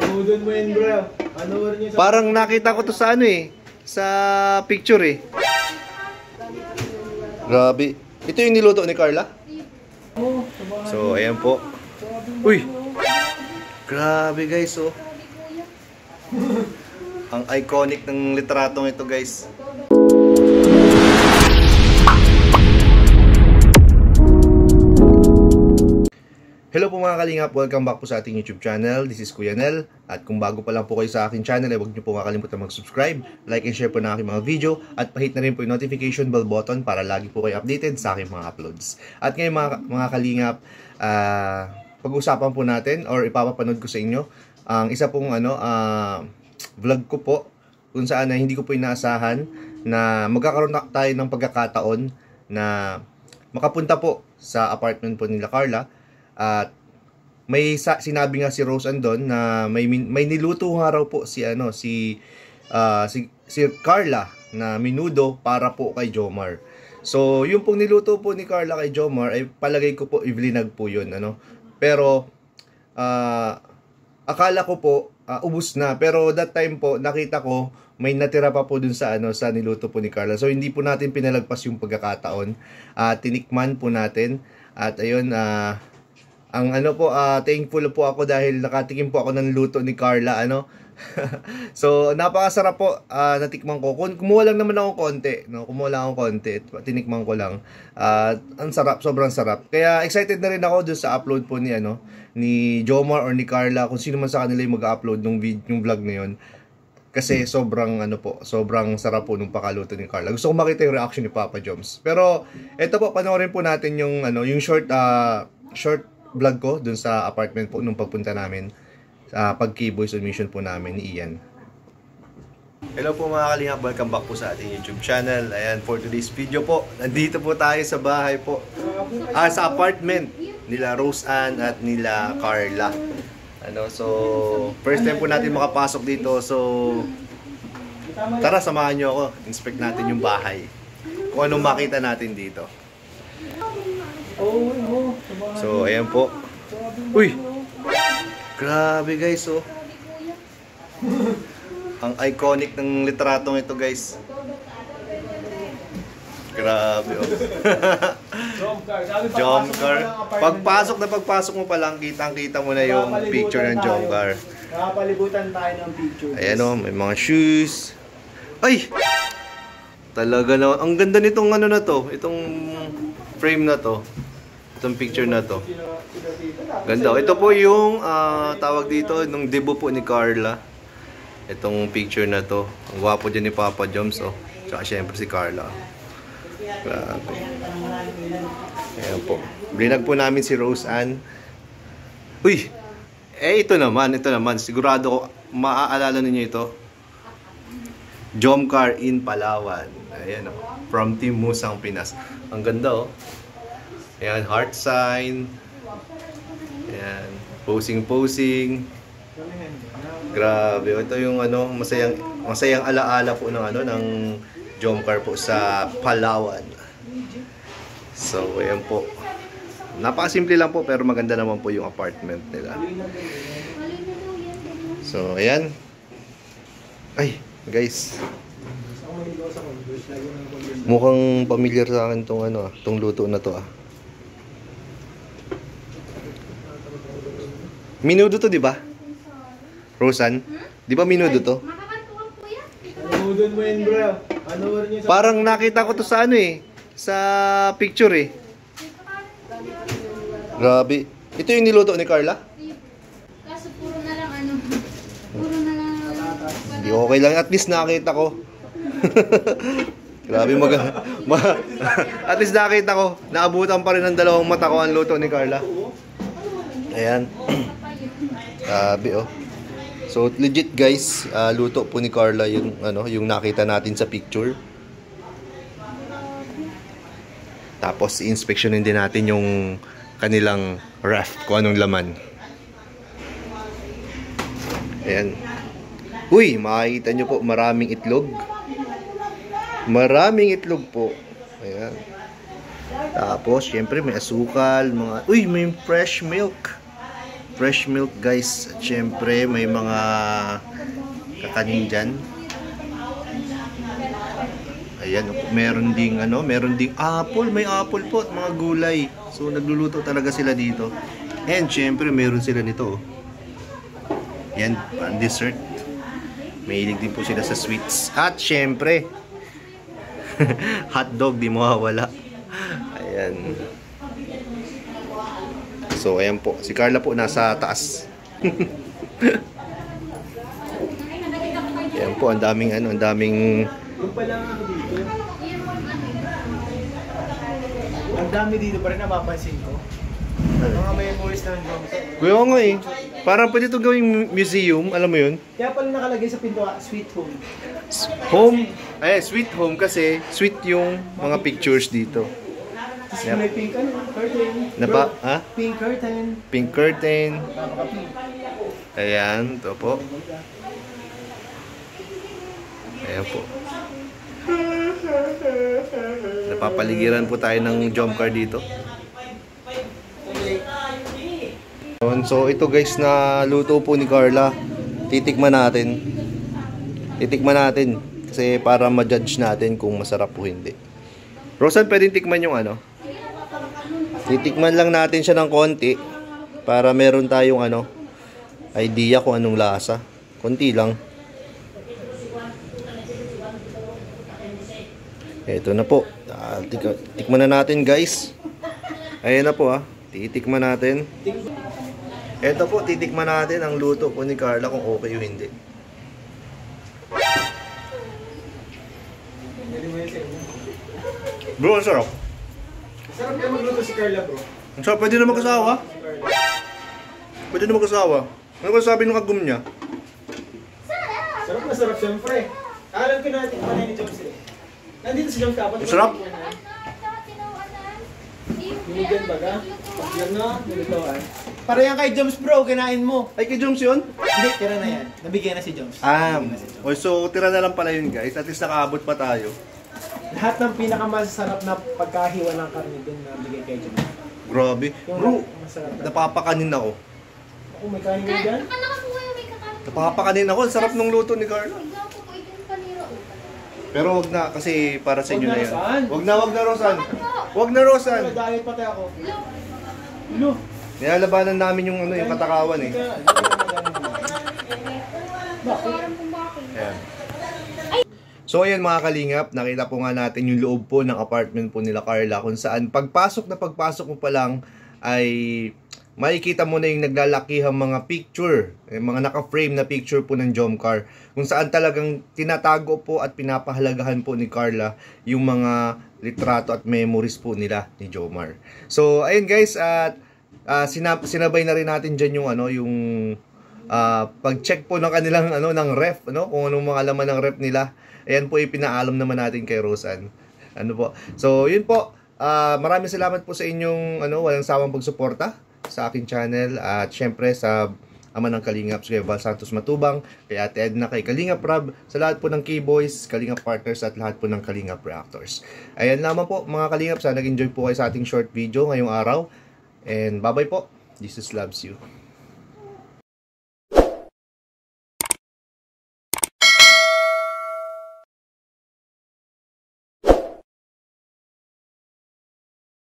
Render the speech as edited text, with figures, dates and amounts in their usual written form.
Udon mo yun, bro. Ano niyo sa... Parang nakita ko to sa ano eh. Sa picture eh. Grabe. Ito yung niluto ni Carla? So, ayan po. Uy! Grabe guys, oh. Ang iconic ng litratong ito guys. Hello po mga kalingap, welcome back po sa ating YouTube channel. This is Kuya Nel. At kung bago pa lang po kayo sa aking channel, huwag niyo po makalimutan mag-subscribe, like and share po na aking mga video, at pahit na rin po yung notification bell button para lagi po kayo updated sa aking mga uploads. At ngayon mga kalingap, pag-usapan po natin or ipapapanood ko sa inyo ang isa pong vlog ko po kung saan hindi ko po inaasahan na magkakaroon tayo ng pagkakataon na makapunta po sa apartment po nila Carla. At may sinabi nga si Rose andon na may niluto nga raw po si Carla na minudo para po kay Jomar. So, yung pong niluto po ni Carla kay Jomar ay palagay ko po iblinag po yun, Pero akala ko po ubos na, pero that time po nakita ko may natira pa po dun sa sa niluto po ni Carla. So, hindi po natin pinalagpas yung pagkakataon. Tinikman po natin at ayun ang thankful po ako dahil nakatikim po ako ng luto ni Carla, So, napakasarap po, natikman ko. Kumuha lang naman ako konti, Kumuha lang ako konti, tinikman ko lang. Ang sarap, sobrang sarap. Kaya excited na rin ako dun sa upload po ni Jomar or ni Carla, kung sino man sa kanila yung mag-upload yung vlog na yun. Kasi sobrang sobrang sarap po nung pakaluto ni Carla. Gusto ko makita yung reaction ni Papa Joms. Pero eto po, panoorin po natin yung yung short vlog ko dun sa apartment po nung pagpunta namin sa pag-K-Boys on mission po namin ni Ian. Hello po mga kalingap, welcome back po sa ating YouTube channel. Ayan, for today's video po, nandito po tayo sa bahay po, sa apartment nila Rose Ann at nila Carla. So first time po natin makapasok dito, so tara samahan nyo ako, inspect natin yung bahay, kung anong makita natin dito. So, ayan po. Uy! Grabe guys, oh. Ang iconic ng litratong ito guys. Grabe, oh. Jomcar. Pagpasok mo pa lang, kitang-kita mo na yung picture ng Jomcar. Nakapalibutan tayo ng picture. Ayan, oh, may mga shoes. Ay! Talaga na, ang ganda nitong na to, itong frame na to. Itong picture na to. Ganda. Ito po yung tawag dito nung debut po ni Carla. Itong picture na to. Ang gwapo dyan ni Papa Joms, oh. Tsaka syempre si Carla. Grabe. Ayan po. Blinag po namin si Rose Ann. Uy! Ito naman. Sigurado ko maaalala ninyo ito. Jomcar in Palawan. Ayan, oh. From Team Musang Pinas. Ang ganda, oh. Ayan, heart sign. Ayan, posing. Grabe, ito yung masayang alaala po ng Jomcar po sa Palawan. So, ayan po. Napakasimple lang po pero maganda naman po yung apartment nila. So, ayan. Ay, guys. Mukhang familiar sa akin tong luto na to, Minudo to, di ba? Rosan? Di ba minudo to? Udon mo yun, bro. Ano niyo sa... Parang nakita ko to sa sa picture eh. Grabe. Ito yung niluto ni Carla? Kaso puro na lang Hindi, okay lang. At least nakita ko. Grabe at least nakita ko. Naabutan pa rin ng dalawang mata ko ang luto ni Carla. Ayan. Grabe, oh. So legit guys, luto po ni Carla yung yung nakita natin sa picture. Tapos i-inspectionin din natin yung kanilang ref kung anong laman. Ayan. Uy, makikita nyo po maraming itlog. Maraming itlog po. Ayan. Tapos syempre may asukal, may fresh milk. fresh milk guys. At syempre may mga kakanin dyan. Ayan, meron ding apple, may apple po at mga gulay. So nagluluto talaga sila dito. And syempre meron sila nito. Yan, dessert. Mahilig din po sila sa sweets. At syempre hotdog di mawawala. Ayan. So ayan po, si Carla po nasa taas. Ayan po, ang daming Yung pala nga ako dito. Ang dami dito pa rin napapansin ko. Mga memories ng drum set. Kaya nga eh. Parang pwede ito gawing museum, alam mo yun? Kaya pala nakalagay sa pintuan, sweet home. Home, sweet home kasi sweet yung mga pictures dito. Tapos Yep. may pink curtain. Napa, Bro, ha? Pink curtain. Pink curtain. Napaka-pink. Ayan, ito po. Ayan po. Napapaligiran po tayo ng jump car dito. So ito guys na luto po ni Carla. Titikman natin. Kasi para ma-judge natin kung masarap o hindi. Rosan, pwedeng tikman yung ano? Titikman lang natin siya ng konti para meron tayong idea kung anong lasa. Konti lang. Ito na po. Tikman na natin guys. Ayan na po titikman natin. Ito po, titikman natin ang luto po ni Carla kung okay o hindi. Bro, ang sarap. Sarap na magluto si Carla, bro. Ang sarap, pwede na mag-asawa. Pwede na mag-asawa. Ano ba sabi ng kagum niya? Sarap na sarap siyempre. Alam ko na tikman na ni Jones eh. Nandito si Jones kapag. Ang sarap. Binigyan ba ka? Yan na, nilutuan. Para yan kay Jones bro, kinain mo. Ay, kay Joms yun? Hindi, tira na yan. Nabigyan na si Jones. So tira na lang pala yun guys. At least nakaabot pa tayo. Lahat ng pinakamasarap na pagkahiwa ng karne din na bigay kay Jones. Grabe. Yung Bro, masarap na. napapakanin ako. Ako, may kahiwa dyan. Napapakanin ako. Ang sarap ng luto ni Carla. Pero wag na kasi para sa inyo Wag na, na yan. Rosan. Wag na Rosan. Wag na Rosan. Wala, dahil pati ako. Lo. Nilalabanan namin yung yung katakawan eh. Ayan. So ayan mga kalingap, nakita po nga natin yung loob po ng apartment po nila Carla kung saan pagpasok mo pa lang ay makikita mo na yung naglalakihang mga picture, mga naka-frame na picture po ng Jomcar kung saan talagang tinatago po at pinapahalagahan po ni Carla yung mga litrato at memories po nila ni Jomar. So ayun guys, at sinabay na rin natin dyan yung yung pag-check po ng kanilang ng ref, kung anong mga laman ng ref nila. Ayan po ipinaalam naman natin kay Rosan. Po. So, yun po. Maraming salamat po sa inyong walang sawang pagsuporta sa aking channel at syempre sa ama ng Kalingap, kay Val Santos Matubang, kay Ate Edna, kay Kalingap Rab, sa lahat po ng K-Boys, Kalingap Partners at lahat po ng Kalingap Reactors. Ayan lamang po mga Kalingap, sana nag-enjoy po kayo sa ating short video ngayong araw. And bye-bye po. Jesus loves you.